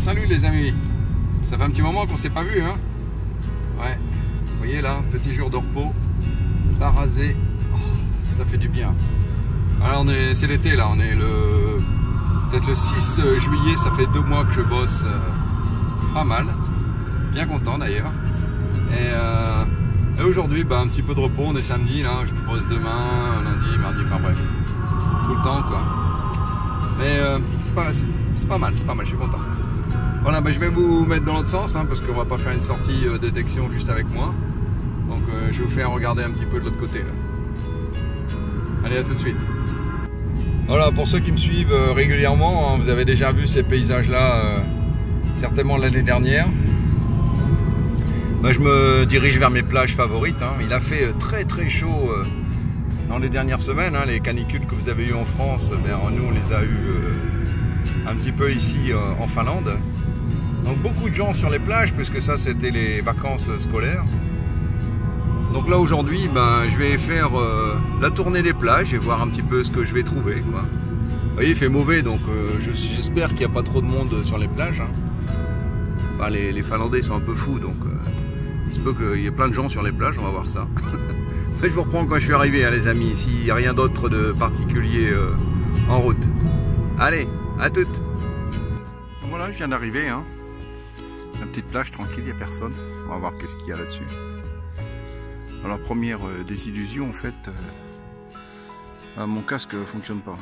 salut les amis. Ça fait un petit moment qu'on s'est pas vu, hein. Ouais. Vous voyez là, petit jour de repos, pas rasé, oh, ça fait du bien. Alors c'est l'été là, on est peut-être le 6 juillet, ça fait 2 mois que je bosse pas mal, bien content d'ailleurs. Et aujourd'hui, un petit peu de repos, on est samedi là, je bosse demain, lundi, mardi, enfin bref, tout le temps quoi. Mais c'est pas mal, je suis content. Voilà, je vais vous mettre dans l'autre sens, hein, parce qu'on va pas faire une sortie détection juste avec moi. Donc je vais vous faire regarder un petit peu de l'autre côté là. Allez, à tout de suite. Voilà, pour ceux qui me suivent régulièrement, hein, vous avez déjà vu ces paysages là certainement l'année dernière. Je me dirige vers mes plages favorites, hein. Il a fait très chaud dans les dernières semaines, hein. Les canicules que vous avez eues en France, nous on les a eues un petit peu ici en Finlande. Donc beaucoup de gens sur les plages, puisque ça c'était les vacances scolaires. Donc là aujourd'hui, je vais faire la tournée des plages et voir un petit peu ce que je vais trouver, quoi. Vous voyez, il fait mauvais, donc j'espère qu'il n'y a pas trop de monde sur les plages, hein. Enfin, les Finlandais sont un peu fous, donc il se peut qu'il y ait plein de gens sur les plages, on va voir ça. Je vous reprends quand je suis arrivé, hein, les amis, s'il n'y a rien d'autre de particulier en route. Allez, à toutes. Voilà, je viens d'arriver, hein. Une petite plage tranquille, il n'y a personne. On va voir qu'est-ce qu'il y a là-dessus. Alors première désillusion en fait, mon casque ne fonctionne pas.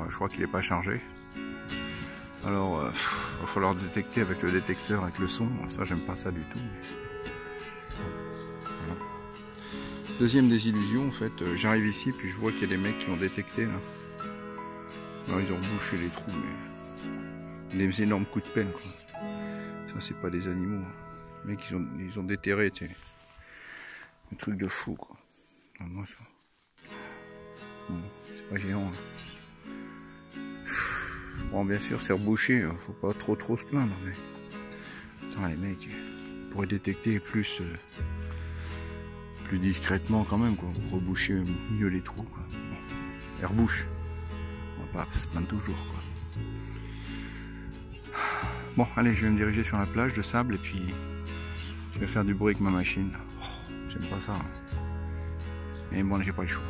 Je crois qu'il n'est pas chargé. Alors il va falloir détecter avec le détecteur, avec le son. Ça j'aime pas ça du tout. Voilà. Deuxième désillusion en fait, j'arrive ici puis je vois qu'il y a des mecs qui ont détecté là. Alors ils ont bouché les trous, mais des énormes coups de pelle quoi. Ça c'est pas des animaux. Les mecs ils ont déterré, tu sais. Un truc de fou quoi. Moi, ça... bon, c'est pas géant. Hein. Bon bien sûr c'est rebouché, faut pas trop se plaindre, mais attends, les mecs pourraient détecter plus discrètement quand même quoi, pour reboucher mieux les trous quoi. Bon, ils rebouchent. On va pas se plaindre toujours quoi. Bon allez, je vais me diriger sur la plage de sable et puis je vais faire du bruit avec ma machine. J'aime pas ça. Hein. Mais bon, j'ai pas le choix.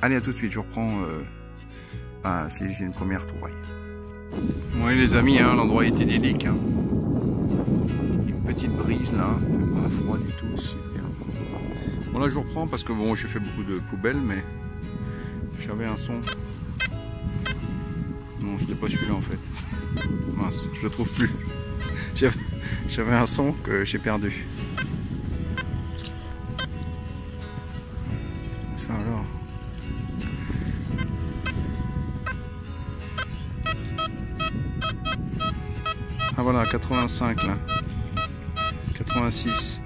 Allez, à tout de suite, je reprends si j'ai une première trouvaille. Oui, les amis, hein, l'endroit est idyllique. Hein. Une petite brise là, pas froid du tout, super. Bon, là, je vous reprends parce que bon, j'ai fait beaucoup de poubelles, mais j'avais un son. Non, c'était pas celui-là en fait. Mince, je le trouve plus. J'avais un son que j'ai perdu. Ça alors. Ah voilà, 85 là. 86.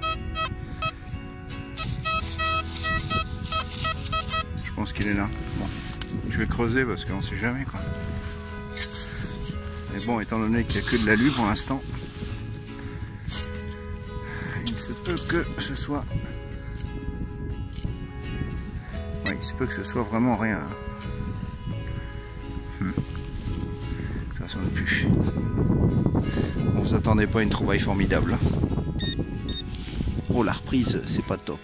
Je pense qu'il est là. Bon, je vais creuser parce qu'on sait jamais quoi. Mais bon, étant donné qu'il n'y a que de l'alu pour l'instant, il se peut que ce soit... Oui, il se peut que ce soit vraiment rien. Ça sonne plus. On vous attendait pas à une trouvaille formidable. Oh, la reprise, c'est pas top.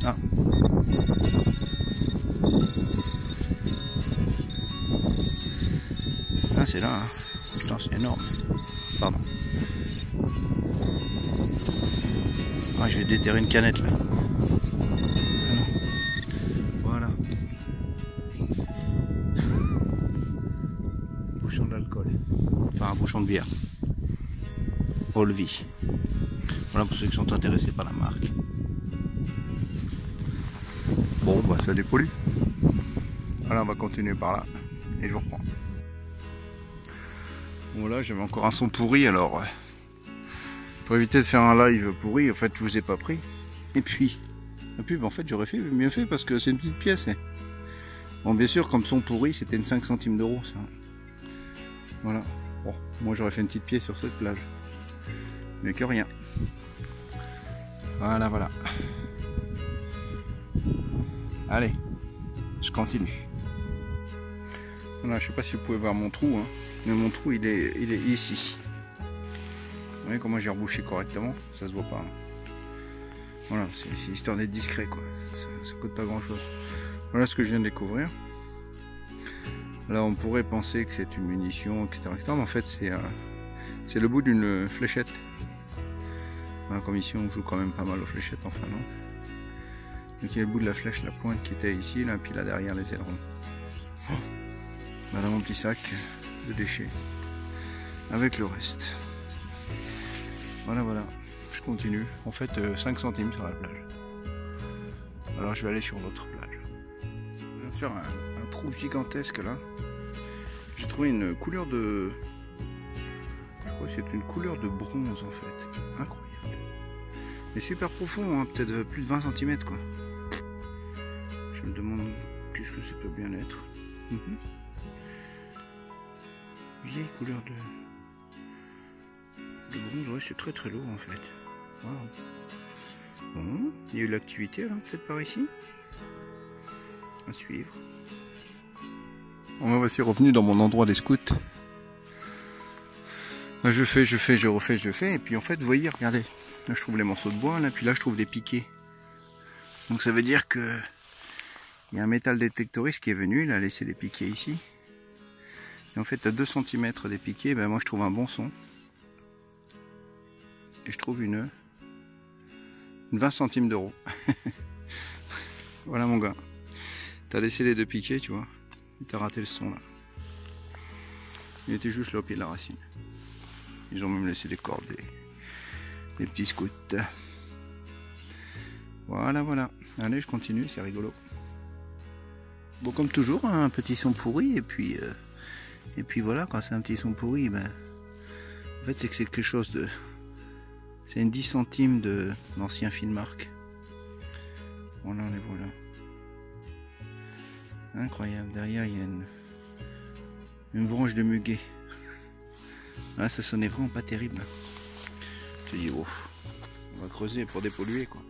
Ah. Ah, c'est là. Hein. Putain, c'est énorme. Pardon. Ah, je vais déterrer une canette là. Voilà. Bouchon d'alcool. Enfin, un bouchon de bière. Olvi. Voilà pour ceux qui sont intéressés par la marque. Bon, ça dépollue. Voilà, on va continuer par là. Et je vous reprends. Bon, là, j'avais encore un son pourri, alors... pour éviter de faire un live pourri, en fait, je vous ai pas pris. Et puis, en fait, j'aurais mieux fait parce que c'est une petite pièce. Hein. Bon, bien sûr, comme son pourri, c'était une 5 centimes d'euros, ça. Voilà. Bon, moi, j'aurais fait une petite pièce sur cette plage. Mais que rien. Voilà. Allez, je continue. Voilà, je sais pas si vous pouvez voir mon trou, hein, mais mon trou il est ici. Vous voyez comment j'ai rebouché correctement, ça se voit pas. Hein. Voilà, c'est histoire d'être discret quoi. Ça coûte pas grand chose. Voilà ce que je viens de découvrir. Là on pourrait penser que c'est une munition, etc. Mais en fait c'est le bout d'une fléchette. Voilà, comme ici on joue quand même pas mal aux fléchettes en Finlande. Donc il y a le bout de la flèche, la pointe qui était ici, là, puis là derrière les ailerons. Oh, voilà mon petit sac de déchets. Avec le reste. Voilà, voilà. Je continue. En fait 5 centimes sur la plage. Alors je vais aller sur l'autre plage. Je viens de faire un trou gigantesque là. J'ai trouvé une couleur de... Je crois que c'est une couleur de bronze en fait. Incroyable. Mais super profond, hein, peut-être plus de 20 cm quoi. Je me demande qu'est-ce que ça peut bien être. Vieille couleur de bronze, ouais, c'est très très lourd en fait. Wow. Bon, il y a eu l'activité là, peut-être par ici. À suivre. On va voici revenu dans mon endroit des scouts. Là, je fais, je refais, et puis en fait, vous voyez, regardez, là je trouve les morceaux de bois, là, puis là je trouve des piquets. Donc ça veut dire que il y a un métal détectoriste qui est venu, il a laissé les piquets ici. Et en fait, à 2 cm des piquets, ben moi je trouve un bon son. Et je trouve une 20 centimes d'euros. Voilà mon gars. T'as laissé les 2 piquets, tu vois. Et t'as raté le son là. Il était juste là au pied de la racine. Ils ont même laissé les cordes, les petits scouts. Voilà, voilà. Allez, je continue, c'est rigolo. Bon, comme toujours, hein, un petit son pourri, et puis voilà, quand c'est un petit son pourri, ben, en fait, c'est que c'est quelque chose de... C'est une 10 centimes d'ancien Finnmark. Voilà, les voilà. Incroyable, derrière, il y a une branche de muguet. Là, ça sonnait vraiment pas terrible. Je dis, oh, on va creuser pour dépolluer, quoi.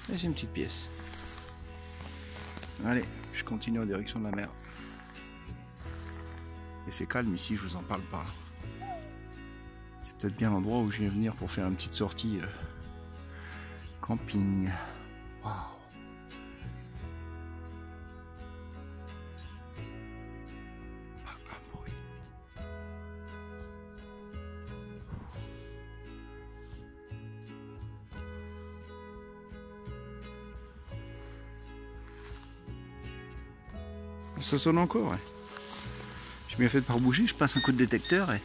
Là, j'ai une petite pièce. Allez, je continue en direction de la mer. Et c'est calme ici, je vous en parle pas. C'est peut-être bien l'endroit où je vais venir pour faire une petite sortie camping. Waouh. Pas un bruit. Ça sonne encore. Ouais. J'ai bien fait de pas rebouger, je passe un coup de détecteur et...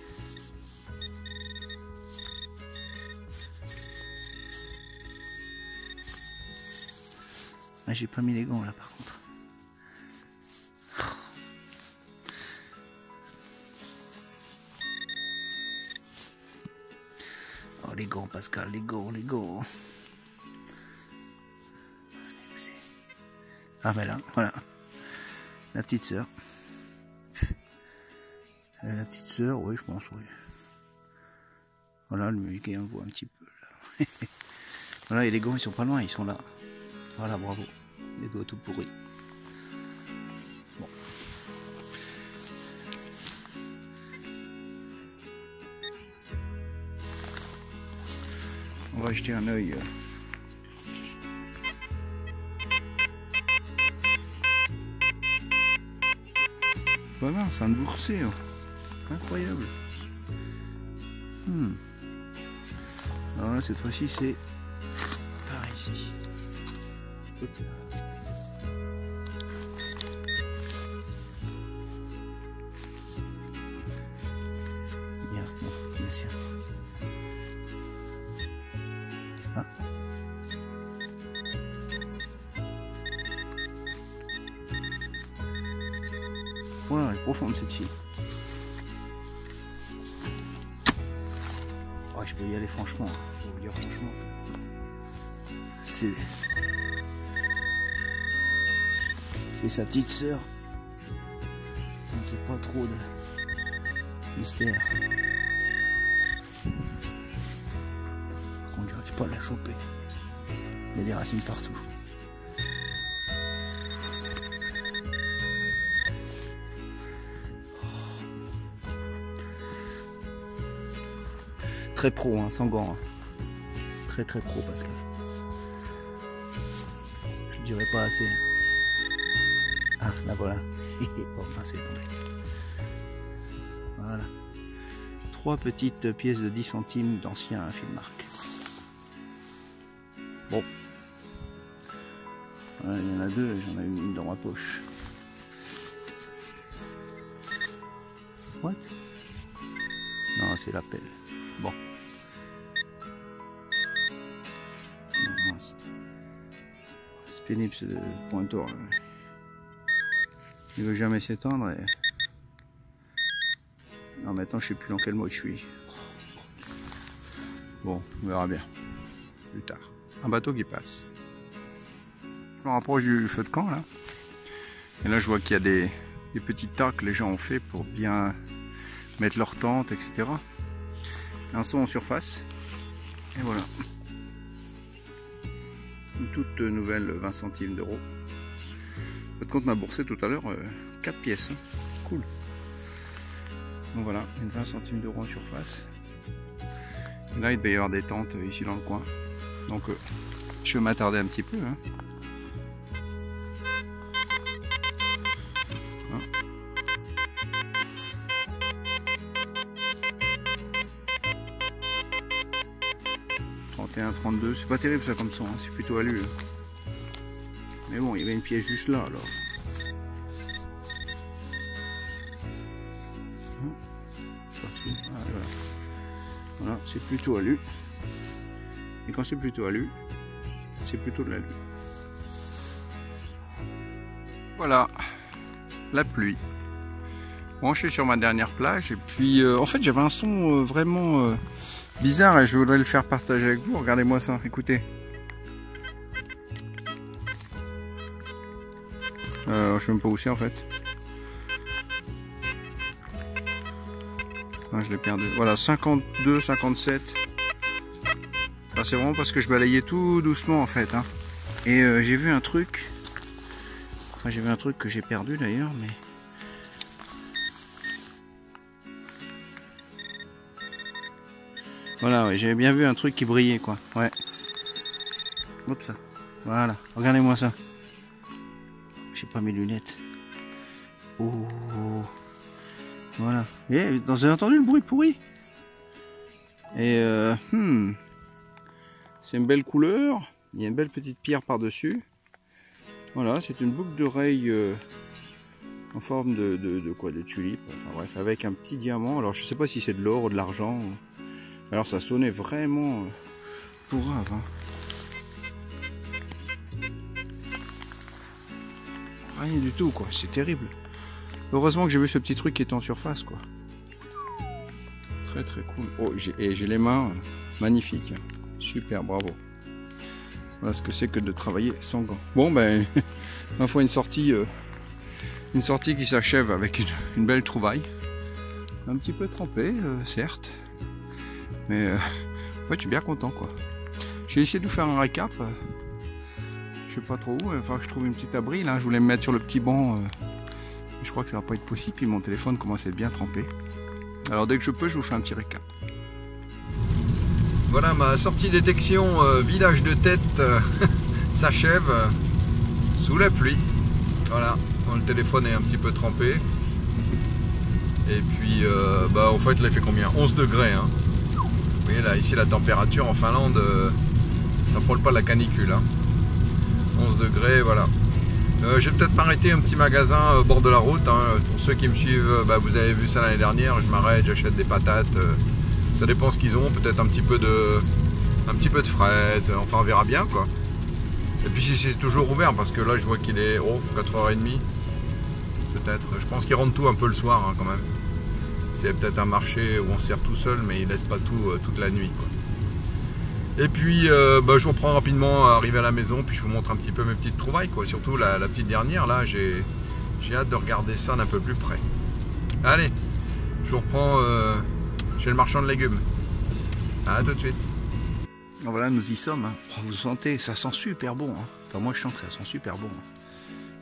Ah, j'ai pas mis les gants là par contre. Oh les gants Pascal, les gants. Ah ben là, voilà. La petite sœur. La petite sœur, oui je pense, oui. Voilà, le muguet on le voit un petit peu là. Voilà, et les gants ils sont pas loin, ils sont là. Voilà, bravo. Les doigts tout pourris. Bon. On va jeter un œil. Voilà, c'est un boursé. Oh. Incroyable. Alors là, cette fois-ci, c'est par ici. Oups. Bien sûr. Ah. Voilà, elle est profonde celle-ci. Oh, je peux y aller franchement. Je vais vous dire franchement. C'est sa petite sœur. Donc il n'y a pas trop de mystère. On ne n'arrive pas à la choper. Il y a des racines partout. Très pro, hein, sans gants. Hein. Très très pro, Pascal. Je dirais pas assez. Ah, là voilà. Bon, c'est tombé. Voilà. 3 petites pièces de 10 centimes d'ancien Filmark. Bon. Voilà, il y en a 2 et j'en ai une dans ma poche. What? Non, c'est la pelle. Bon. C'est pénible ce pointeur là. Il veut jamais s'éteindre et... Non, maintenant je sais plus dans quel mode je suis. Bon, on verra bien. Plus tard. Un bateau qui passe. Je me rapproche du feu de camp là. Et là je vois qu'il y a des petits tas que les gens ont fait pour bien mettre leur tente, etc. Un son en surface. Et voilà. Une toute nouvelle 20 centimes d'euros. Votre compte m'a boursé tout à l'heure 4 pièces. Hein. Cool. Donc voilà, une 20 centimes d'euros en surface. Et là, il devait y avoir des tentes ici dans le coin. Donc je vais m'attarder un petit peu. Hein. Hein. 31, 32, c'est pas terrible ça comme son, hein. C'est plutôt alu. Hein. Mais bon, il y avait une pièce juste là alors. Voilà, c'est plutôt alu. Et quand c'est plutôt alu, c'est plutôt de l'alu. Voilà, la pluie. Bon, je suis sur ma dernière plage et puis en fait j'avais un son vraiment bizarre et je voudrais le faire partager avec vous. Regardez-moi ça, écoutez. Je sais même pas où c'est en fait. Ah, je l'ai perdu. Voilà, 52, 57. Enfin, c'est vraiment parce que je balayais tout doucement en fait. Hein. Et j'ai vu un truc. Enfin, j'ai vu un truc que j'ai perdu d'ailleurs, mais. Voilà, ouais, j'avais bien vu un truc qui brillait quoi. Ouais. Hop ça. Voilà, regardez-moi ça. J'ai pas mes lunettes. Oh. Voilà. Et vous avez entendu le bruit pourri? Et c'est une belle couleur. Il y a une belle petite pierre par-dessus. Voilà, c'est une boucle d'oreille en forme de quoi? De tulipe. Enfin bref, avec un petit diamant. Alors je sais pas si c'est de l'or ou de l'argent. Alors ça sonnait vraiment pourrave. Hein. Rien du tout quoi, c'est terrible. Heureusement que j'ai vu ce petit truc qui était en surface quoi. Très très cool. Oh, j'ai les mains magnifiques. Super, bravo. Voilà ce que c'est que de travailler sans gants. Bon ben, ma foi une sortie qui s'achève avec une belle trouvaille. Un petit peu trempé, certes. Mais ouais, je suis bien content quoi. J'ai essayé de vous faire un récap. Je sais pas trop où, il va falloir que je trouve une petite abri là. Je voulais me mettre sur le petit banc. Je crois que ça va pas être possible, puis mon téléphone commence à être bien trempé. Alors dès que je peux, je vous fais un petit récap. Voilà, ma sortie détection village de tête s'achève sous la pluie. Voilà, le téléphone est un petit peu trempé. Et puis, bah en fait, là il fait combien? 11 degrés. Hein. Vous voyez là, ici la température en Finlande, ça frôle pas la canicule. Hein. 11 degrés, voilà. Je vais peut-être m'arrêter un petit magasin au bord de la route. Hein. Pour ceux qui me suivent, bah, vous avez vu ça l'année dernière. Je m'arrête, j'achète des patates. Ça dépend ce qu'ils ont. Peut-être un petit peu de fraises. Enfin, on verra bien quoi. Et puis si c'est toujours ouvert, parce que là je vois qu'il est 4h30. Peut-être. Je pense qu'ils rendent tout un peu le soir hein, quand même. C'est peut-être un marché où on sert tout seul, mais ils laissent pas tout toute la nuit. Quoi. Et puis bah, je vous reprends rapidement arrivé à la maison, puis je vous montre un petit peu mes petites trouvailles, quoi. Surtout la petite dernière, là, j'ai hâte de regarder ça d'un peu plus près. Allez, je vous reprends chez le marchand de légumes. À tout de suite. Alors voilà, nous y sommes. Hein. Oh, vous sentez, ça sent super bon. Hein. Enfin, moi je sens que ça sent super bon. Hein.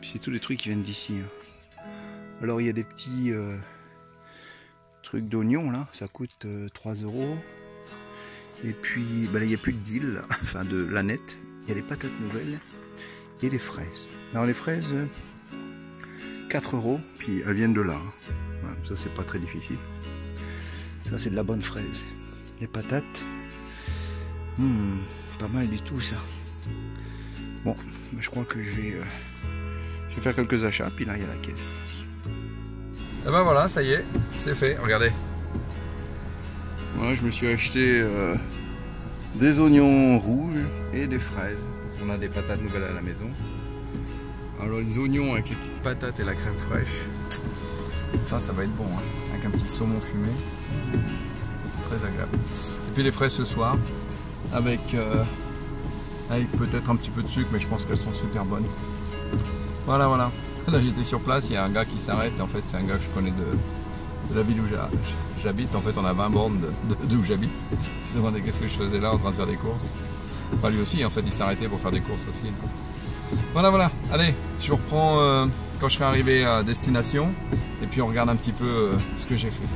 Puis c'est tous les trucs qui viennent d'ici. Hein. Alors il y a des petits trucs d'oignons là, ça coûte 3 €. Et puis là, il n'y a plus de dill, enfin de l'aneth. Il y a les patates nouvelles et les fraises. Alors les fraises, 4 €, puis elles viennent de là. Voilà, ça c'est pas très difficile. Ça c'est de la bonne fraise. Les patates, pas mal du tout ça. Bon, je crois que je vais faire quelques achats, puis là il y a la caisse. Et ben voilà, ça y est, c'est fait, regardez. Voilà, je me suis acheté des oignons rouges et des fraises. On a des patates nouvelles à la maison. Alors les oignons avec les petites patates et la crème fraîche, ça va être bon, hein, avec un petit saumon fumé. Très agréable. Et puis les fraises ce soir, avec peut-être un petit peu de sucre, mais je pense qu'elles sont super bonnes. Voilà, voilà. Là j'étais sur place, il y a un gars qui s'arrête, en fait c'est un gars que je connais de la ville où j'habite. En fait on a 20 bornes d'où j'habite. Il se demandait qu'est-ce que je faisais là en train de faire des courses. Enfin lui aussi en fait il s'arrêtait pour faire des courses aussi. Voilà, voilà, allez, je vous reprends quand je serai arrivé à destination et puis on regarde un petit peu ce que j'ai fait.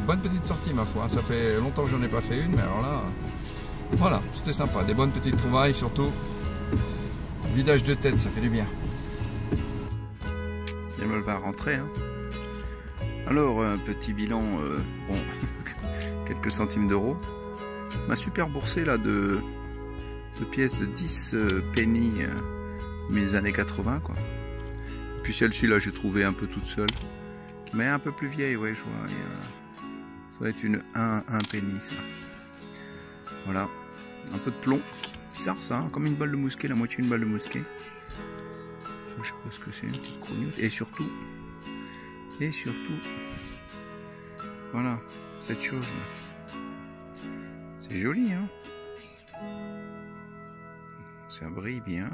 Bonne petite sortie ma foi, ça fait longtemps que j'en ai pas fait une, mais alors là, voilà, c'était sympa, des bonnes petites trouvailles surtout. Vidage de tête, ça fait du bien. Elle va rentrer. Hein. Alors, un petit bilan, bon, quelques centimes d'euros. Ma super boursée là de pièces de 10 penny des années 80 quoi. Et puis celle-ci là j'ai trouvé un peu toute seule, mais un peu plus vieille, ouais je vois. Ça va être une 1 penny ça. Voilà, un peu de plomb, bizarre ça, hein, comme une balle de mousquet, la moitié d'une balle de mousquet. Je sais pas ce que c'est, une petite crognute. Et surtout, voilà, cette chose là. C'est joli, hein. Ça brille bien.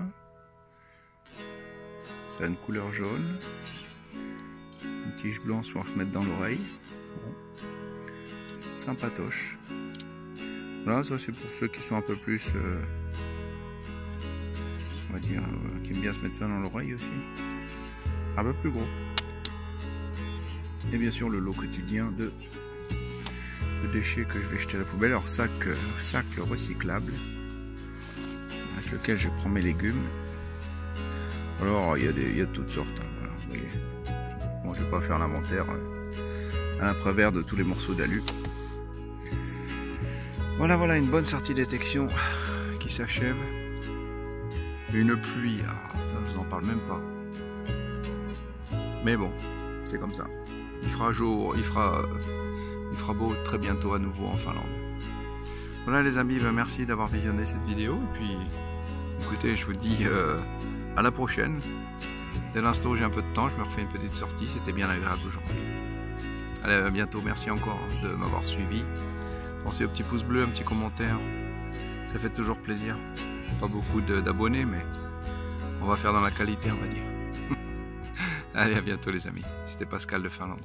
Ça a une couleur jaune. Une tige blanche pour se mettre dans l'oreille. Bon. Sympatoche. Voilà, ça c'est pour ceux qui sont un peu plus... on va dire, qui aiment bien se mettre ça dans l'oreille aussi. Un peu plus gros. Et bien sûr le lot quotidien de déchets que je vais jeter à la poubelle. Alors sac recyclable avec lequel je prends mes légumes. Alors il y a toutes sortes. Hein, voilà, vous voyez. Bon, je vais pas faire l'inventaire à l'après-vert de tous les morceaux d'alu. Voilà, voilà une bonne sortie détection qui s'achève. Une pluie, ça je vous en parle même pas. Mais bon, c'est comme ça. Il fera jour, il fera beau très bientôt à nouveau en Finlande. Voilà les amis, ben merci d'avoir visionné cette vidéo. Et puis, écoutez, je vous dis à la prochaine. Dès l'instant où j'ai un peu de temps, je me refais une petite sortie. C'était bien agréable aujourd'hui. Allez, à bientôt. Merci encore de m'avoir suivi. Pensez au petit pouce bleu, un petit commentaire. Ça fait toujours plaisir. Pas beaucoup d'abonnés, mais on va faire dans la qualité, on va dire. Allez, à bientôt les amis. C'était Pascal de Finlande.